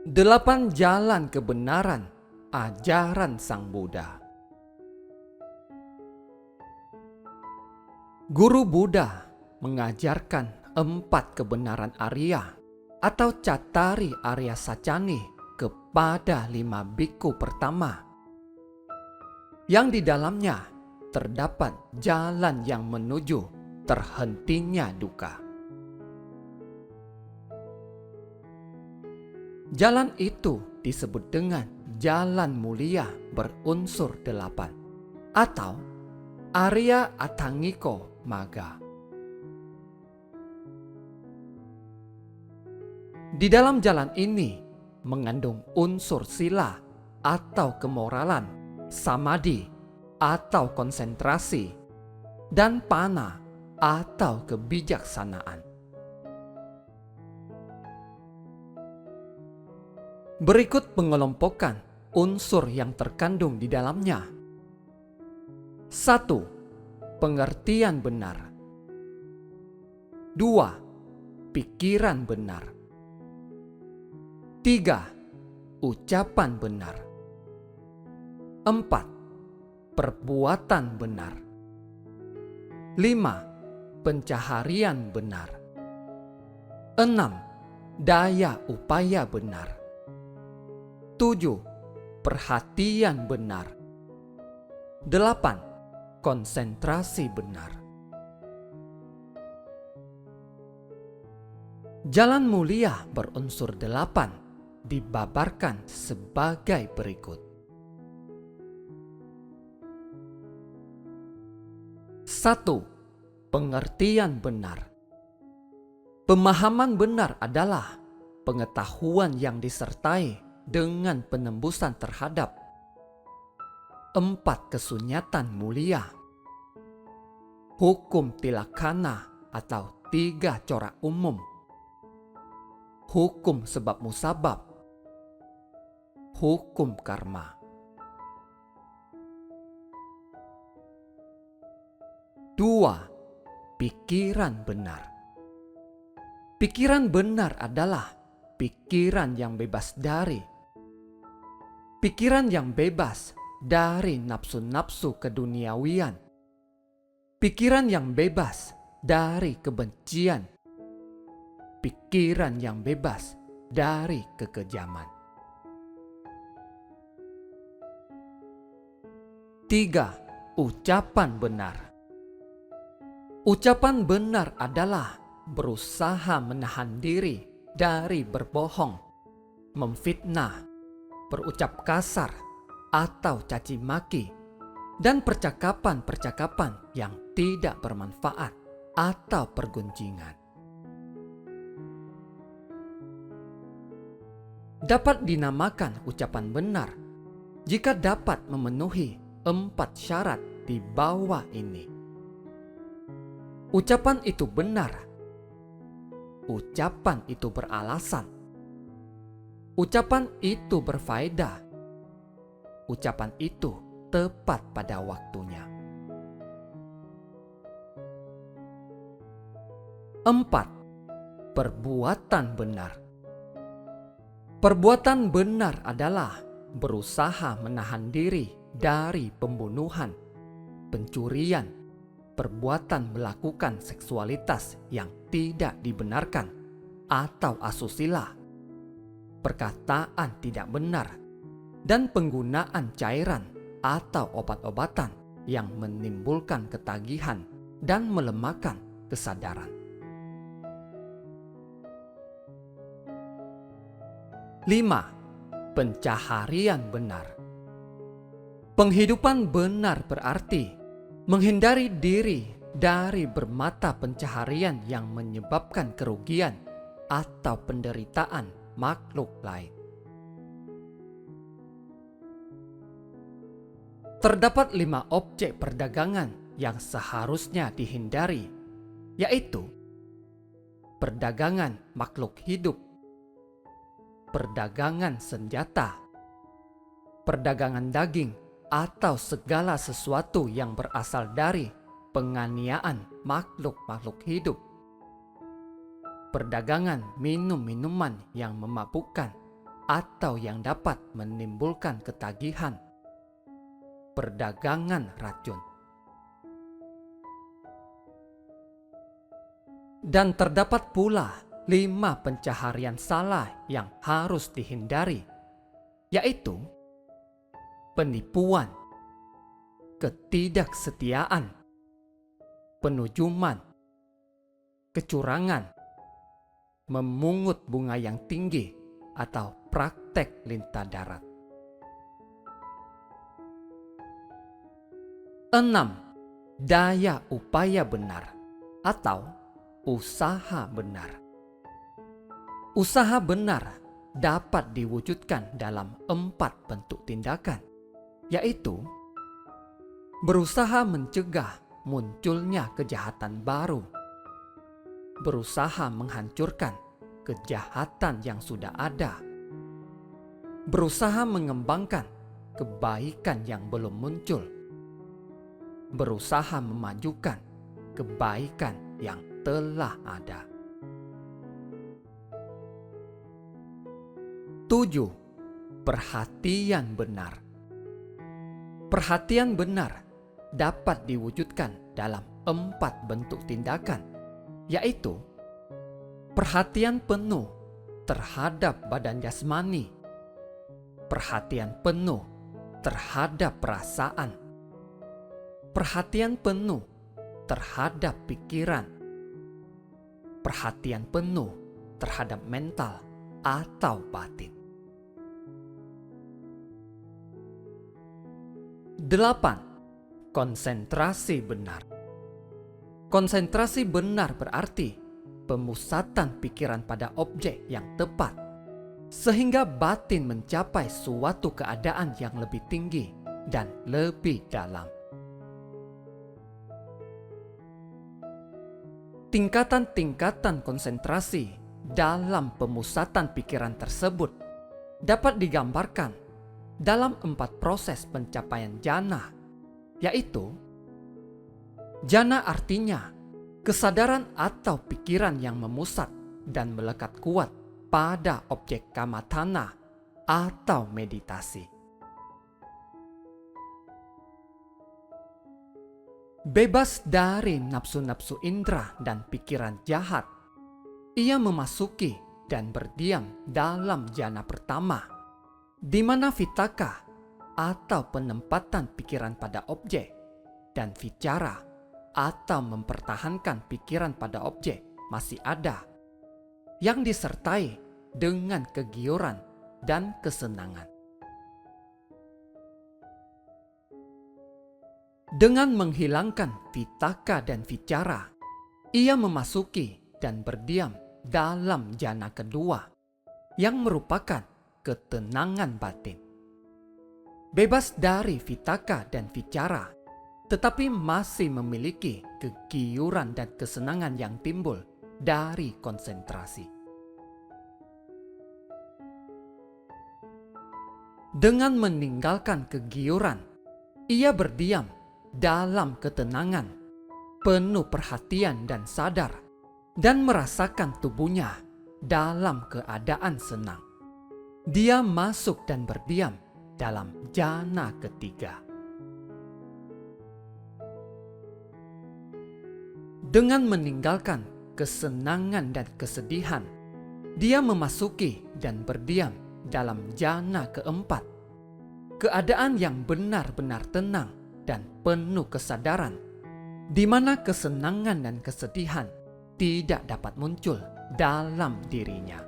8 jalan kebenaran ajaran Sang Buddha. Guru Buddha mengajarkan 4 kebenaran Arya atau Cattari Arya Sacani kepada 5 biku pertama, yang di dalamnya terdapat jalan yang menuju terhentinya duka. Jalan itu disebut dengan jalan mulia berunsur 8 atau Arya Atangiko Magga. Di dalam jalan ini mengandung unsur sila atau kemoralan, samadhi atau konsentrasi, dan pana atau kebijaksanaan. Berikut pengelompokan unsur yang terkandung di dalamnya. 1. Pengertian benar. 2. Pikiran benar. 3. Ucapan benar. 4. Perbuatan benar. 5. Pencaharian benar. 6. Daya upaya benar. 7. Perhatian benar. 8. Konsentrasi benar. Jalan mulia berunsur 8 dibabarkan sebagai berikut. 1. Pengertian benar. Pemahaman benar adalah pengetahuan yang disertai dengan penembusan terhadap 4 kesunyatan mulia, hukum tilakkhana atau 3 corak umum, hukum sebab musabab, hukum karma. 2. Pikiran benar. Pikiran benar adalah pikiran yang bebas dari nafsu-nafsu keduniawian, pikiran yang bebas dari kebencian, pikiran yang bebas dari kekejaman. 3. Ucapan benar. Ucapan benar adalah berusaha menahan diri dari berbohong, memfitnah, berucap kasar atau caci maki, dan percakapan-percakapan yang tidak bermanfaat atau pergunjingan. Dapat dinamakan ucapan benar jika dapat memenuhi 4 syarat di bawah ini. Ucapan itu benar. Ucapan itu beralasan. Ucapan itu berfaedah. Ucapan itu tepat pada waktunya. 4. Perbuatan benar. Perbuatan benar adalah berusaha menahan diri dari pembunuhan, pencurian, perbuatan melakukan seksualitas yang tidak dibenarkan atau asusila, perkataan tidak benar, dan penggunaan cairan atau obat-obatan yang menimbulkan ketagihan dan melemahkan kesadaran. 5. Pencaharian benar. Penghidupan benar berarti menghindari diri dari bermata pencaharian yang menyebabkan kerugian atau penderitaan makhluk lain. Terdapat 5 objek perdagangan yang seharusnya dihindari, yaitu perdagangan makhluk hidup, perdagangan senjata, perdagangan daging atau segala sesuatu yang berasal dari penganiayaan makhluk-makhluk hidup, perdagangan minum-minuman yang memabukkan, atau yang dapat menimbulkan ketagihan. Perdagangan racun. Dan terdapat pula 5 pencaharian salah yang harus dihindari, yaitu penipuan, ketidaksetiaan, penujuman, kecurangan, memungut bunga yang tinggi, atau praktek lintah darat. 6. Daya upaya benar atau usaha benar. Usaha benar dapat diwujudkan dalam 4 bentuk tindakan, yaitu berusaha mencegah munculnya kejahatan baru, berusaha menghancurkan kejahatan yang sudah ada, berusaha mengembangkan kebaikan yang belum muncul, berusaha memajukan kebaikan yang telah ada. 7. Perhatian benar. Perhatian benar dapat diwujudkan dalam 4 bentuk tindakan, yaitu perhatian penuh terhadap badan jasmani, perhatian penuh terhadap perasaan, perhatian penuh terhadap pikiran, perhatian penuh terhadap mental atau batin. 8. Konsentrasi benar. Konsentrasi benar berarti pemusatan pikiran pada objek yang tepat, sehingga batin mencapai suatu keadaan yang lebih tinggi dan lebih dalam. Tingkatan-tingkatan konsentrasi dalam pemusatan pikiran tersebut dapat digambarkan dalam 4 proses pencapaian jana, yaitu jana artinya kesadaran atau pikiran yang memusat dan melekat kuat pada objek kamatana atau meditasi. Bebas dari nafsu-nafsu indera dan pikiran jahat, ia memasuki dan berdiam dalam jana pertama, di mana vitaka atau penempatan pikiran pada objek dan vicara atau mempertahankan pikiran pada objek masih ada, yang disertai dengan kegiuran dan kesenangan. Dengan menghilangkan vitaka dan vicara, ia memasuki dan berdiam dalam jana kedua, yang merupakan ketenangan batin. Bebas dari vitaka dan vicara, tetapi masih memiliki kegiuran dan kesenangan yang timbul dari konsentrasi. Dengan meninggalkan kegiuran, ia berdiam dalam ketenangan, penuh perhatian dan sadar, dan merasakan tubuhnya dalam keadaan senang. Dia masuk dan berdiam dalam jana ketiga. Dengan meninggalkan kesenangan dan kesedihan, dia memasuki dan berdiam dalam jana keempat, keadaan yang benar-benar tenang dan penuh kesadaran, di mana kesenangan dan kesedihan tidak dapat muncul dalam dirinya.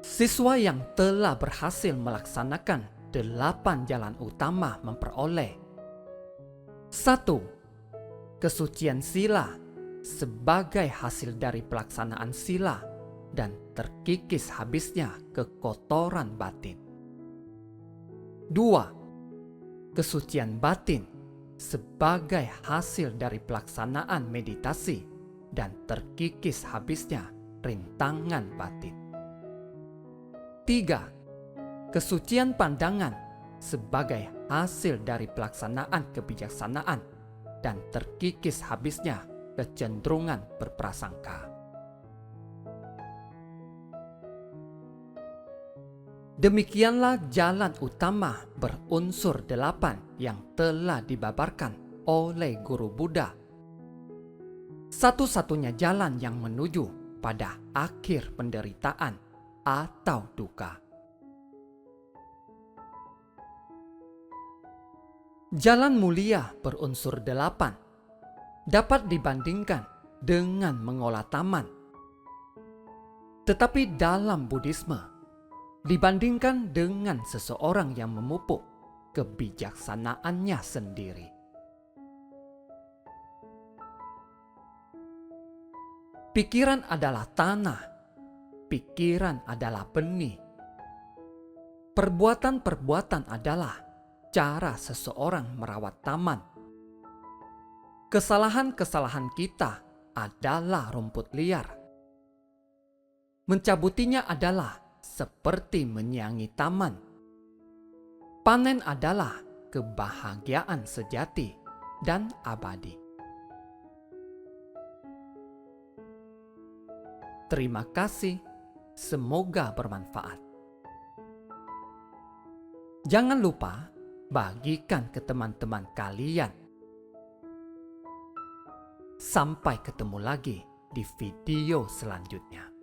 Siswa yang telah berhasil melaksanakan 8 jalan utama memperoleh: 1. Kesucian sila sebagai hasil dari pelaksanaan sila dan terkikis habisnya kekotoran batin. 2. Kesucian batin sebagai hasil dari pelaksanaan meditasi dan terkikis habisnya rintangan batin. 3. Kesucian pandangan sebagai hasil dari pelaksanaan kebijaksanaan dan terkikis habisnya kecenderungan berprasangka. Demikianlah jalan utama berunsur 8 yang telah dibabarkan oleh guru Buddha. Satu-satunya jalan yang menuju pada akhir penderitaan atau duka. Jalan mulia berunsur 8 dapat dibandingkan dengan mengolah taman. Tetapi dalam Buddhisme, dibandingkan dengan seseorang yang memupuk kebijaksanaannya sendiri. Pikiran adalah tanah, pikiran adalah benih. Perbuatan-perbuatan adalah cara seseorang merawat taman. Kesalahan-kesalahan kita adalah rumput liar. Mencabutinya adalah seperti menyiangi taman. Panen adalah kebahagiaan sejati dan abadi. Terima kasih, semoga bermanfaat. Jangan lupa bagikan ke teman-teman kalian. Sampai ketemu lagi di video selanjutnya.